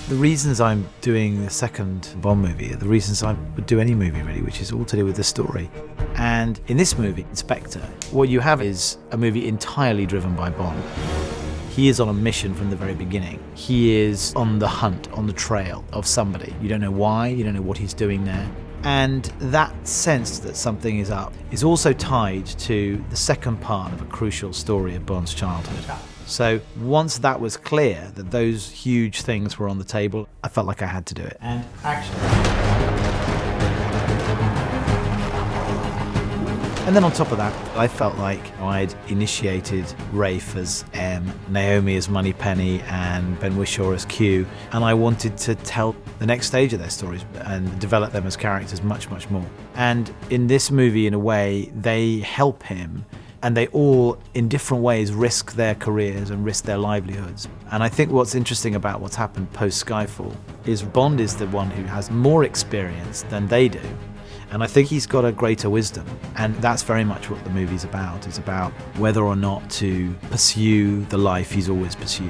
The reasons I'm doing the second Bond movie are the reasons I would do any movie really, which is all to do with the story. And in this movie, Spectre, what you have is a movie entirely driven by Bond. He is on a mission from the very beginning. He is on the hunt, on the trail of somebody. You don't know why, you don't know what he's doing there. And that sense that something is up is also tied to the second part of a crucial story of Bond's childhood. So once that was clear, that those huge things were on the table, I felt like I had to do it. And action. And then on top of that, I felt like I'd initiated Rafe as M, Naomie as Moneypenny, and Ben Whishaw as Q, and I wanted to tell the next stage of their stories and develop them as characters much, much more. And in this movie, in a way, they help him, and they all, in different ways, risk their careers and risk their livelihoods. And I think what's interesting about what's happened post-Skyfall is Bond is the one who has more experience than they do. And I think he's got a greater wisdom. And that's very much what the movie's about. It's about whether or not to pursue the life he's always pursued,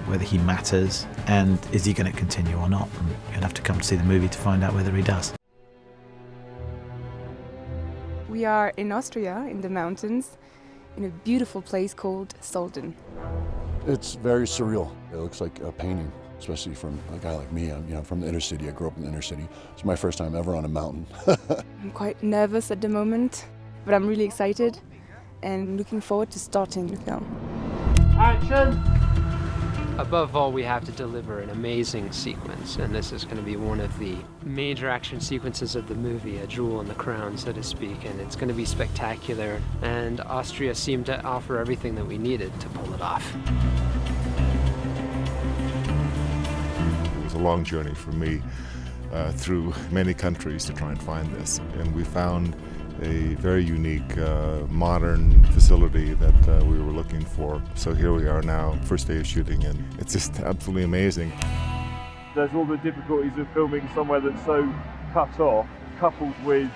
whether he matters, and is he going to continue or not. And you'll have to come to see the movie to find out whether he does. We are in Austria, in the mountains, in a beautiful place called Soldin. It's very surreal. It looks like a painting, especially from a guy like me. I'm from the inner city. I grew up in the inner city. It's my first time ever on a mountain. I'm quite nervous at the moment, but I'm really excited and looking forward to starting the film. Action! Above all, we have to deliver an amazing sequence, and this is going to be one of the major action sequences of the movie, a jewel in the crown, so to speak, and it's going to be spectacular, and Austria seemed to offer everything that we needed to pull it off. It was a long journey for me through many countries to try and find this, and we found a very unique, modern facility that we were looking for. So here we are now, first day of shooting, and it's just absolutely amazing. There's all the difficulties of filming somewhere that's so cut off, coupled with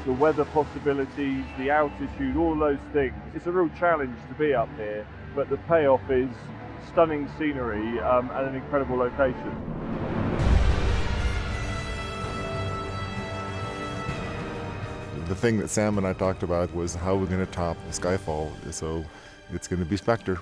the weather possibilities, the altitude, all those things. It's a real challenge to be up here, but the payoff is stunning scenery and an incredible location. The thing that Sam and I talked about was how we're going to top Skyfall, so it's going to be Spectre.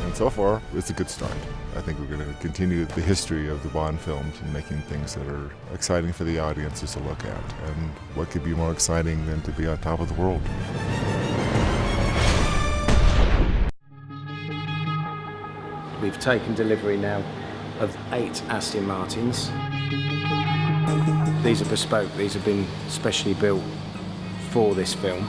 And so far, it's a good start. I think we're going to continue the history of the Bond films and making things that are exciting for the audiences to look at. And what could be more exciting than to be on top of the world? We've taken delivery now of 8 Aston Martins. These are bespoke, these have been specially built for this film.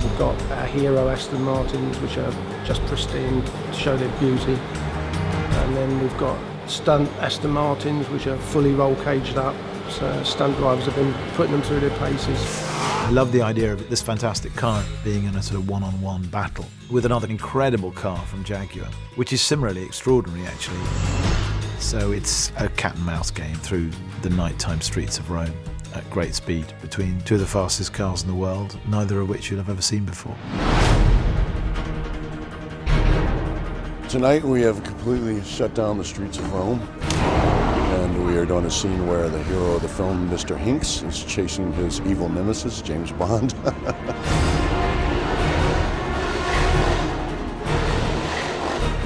We've got our hero Aston Martins, which are just pristine to show their beauty. And then we've got stunt Aston Martins, which are fully roll caged up. So stunt drivers have been putting them through their paces. I love the idea of this fantastic car being in a sort of one-on-one battle with another incredible car from Jaguar, which is similarly extraordinary actually. So it's a cat and mouse game through the nighttime streets of Rome at great speed between two of the fastest cars in the world, neither of which you'll have ever seen before. Tonight we have completely shut down the streets of Rome, and we are doing a scene where the hero of the film, Mr. Hinks, is chasing his evil nemesis, James Bond.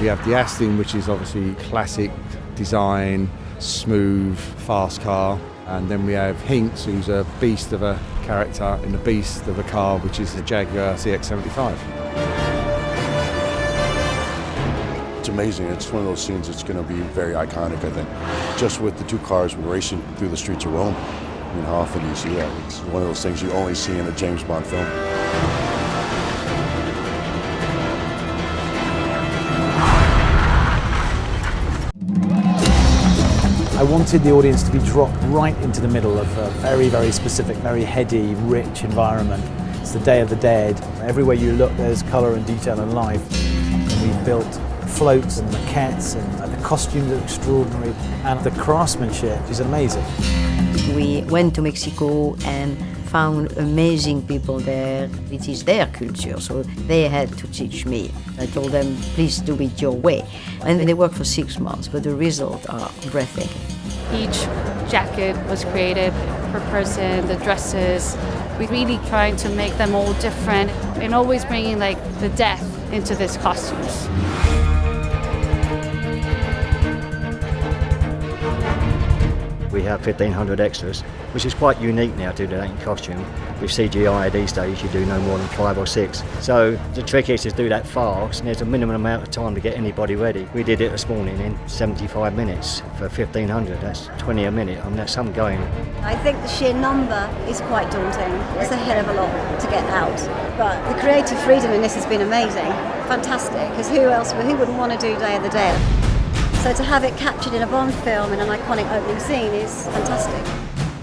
We have the Aston, which is obviously classic design, smooth, fast car. And then we have Hinks, who's a beast of a character in the beast of a car, which is the Jaguar CX-75. It's amazing. It's one of those scenes that's going to be very iconic, I think. Just with the two cars racing through the streets of Rome. I mean, how often do you see that? It's one of those things you only see in a James Bond film. I wanted the audience to be dropped right into the middle of a very, very specific, very heady, rich environment. It's the Day of the Dead. Everywhere you look, there's colour and detail and life. And we built floats and maquettes, and the costumes are extraordinary, and the craftsmanship is amazing. We went to Mexico and found amazing people there. It is their culture, so they had to teach me. I told them, please do it your way. And they worked for 6 months, but the results are breathtaking. Each jacket was created per person, the dresses. We really tried to make them all different and always bringing like the death into these costumes. We have 1,500 extras, which is quite unique now to do that in costume. With CGI these days, you do no more than 5 or 6. So the trick is to do that fast, and there's a minimum amount of time to get anybody ready. We did it this morning in 75 minutes for 1,500. That's 20 a minute. I mean, that's some going. I think the sheer number is quite daunting. It's a hell of a lot to get out. But the creative freedom in this has been amazing. Fantastic, because who wouldn't want to do Day of the Dead? So to have it captured in a Bond film in an iconic opening scene is fantastic.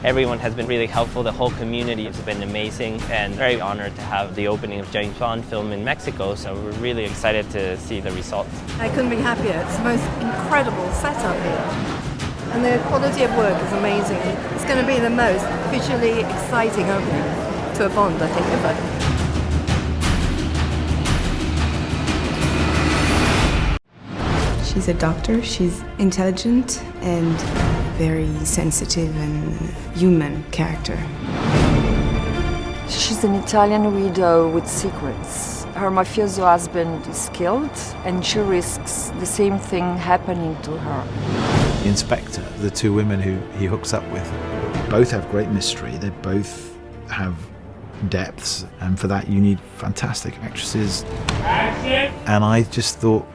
Everyone has been really helpful, the whole community has been amazing, and very honored to have the opening of James Bond film in Mexico, so we're really excited to see the results. I couldn't be happier. It's the most incredible setup here. And the quality of work is amazing. It's going to be the most visually exciting opening to a Bond, I think, ever. She's a doctor, she's intelligent and very sensitive and human character. She's an Italian widow with secrets. Her mafioso husband is killed and she risks the same thing happening to her. In Spectre, the two women who he hooks up with both have great mystery, they both have depths, and for that you need fantastic actresses. And I just thought,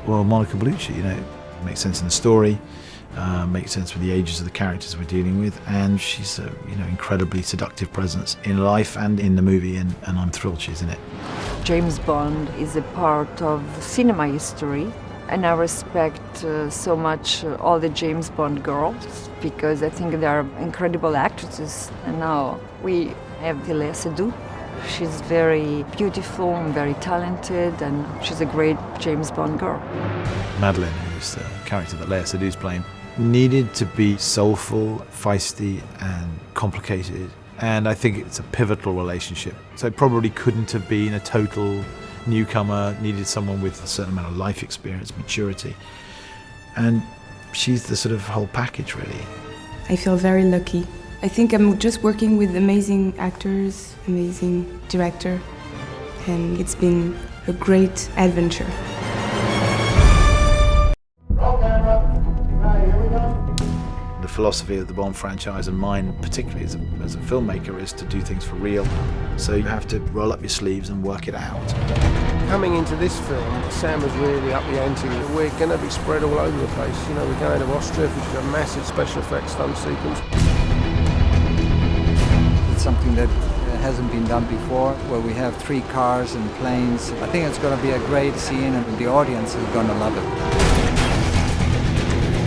well, Monica Bellucci, makes sense in the story, makes sense with the ages of the characters we're dealing with, and she's a incredibly seductive presence in life and in the movie, and I'm thrilled she's in it. James Bond is a part of cinema history, and I respect so much all the James Bond girls because I think they are incredible actresses. And now we have Léa Seydoux. She's very beautiful and very talented, and she's a great James Bond girl. Madeleine, who's the character that Léa Seydoux's playing, needed to be soulful, feisty, and complicated. And I think it's a pivotal relationship. So it probably couldn't have been a total newcomer, needed someone with a certain amount of life experience, maturity. And she's the sort of whole package, really. I feel very lucky. I think I'm just working with amazing actors, amazing director, and it's been a great adventure. The philosophy of the Bond franchise, and mine particularly as a filmmaker, is to do things for real. So you have to roll up your sleeves and work it out. Coming into this film, Sam was really up the ante. We're going to be spread all over the place. We're going to Austria, which is a massive special effects stunt sequence. It's something that hasn't been done before, where we have 3 cars and planes. I think it's going to be a great scene, and the audience is going to love it.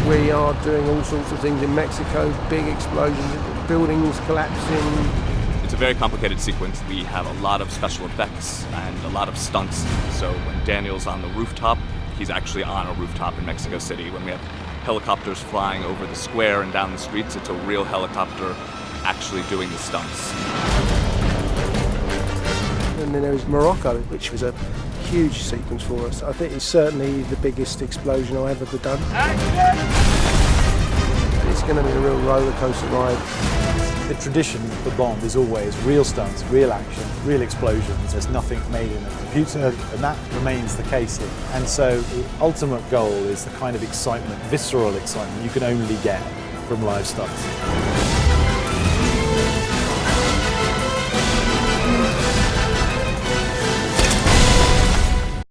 We are doing all sorts of things in Mexico, big explosions, buildings collapsing. It's a very complicated sequence. We have a lot of special effects and a lot of stunts. So when Daniel's on the rooftop, he's actually on a rooftop in Mexico City. When we have helicopters flying over the square and down the streets, it's a real helicopter actually doing the stunts. And then there was Morocco, which was a huge sequence for us. I think it's certainly the biggest explosion I've ever done. It's going to be a real roller coaster ride. The tradition for Bond is always real stunts, real action, real explosions. There's nothing made in a computer, and that remains the case here. And so the ultimate goal is the kind of excitement, visceral excitement you can only get from live stunts.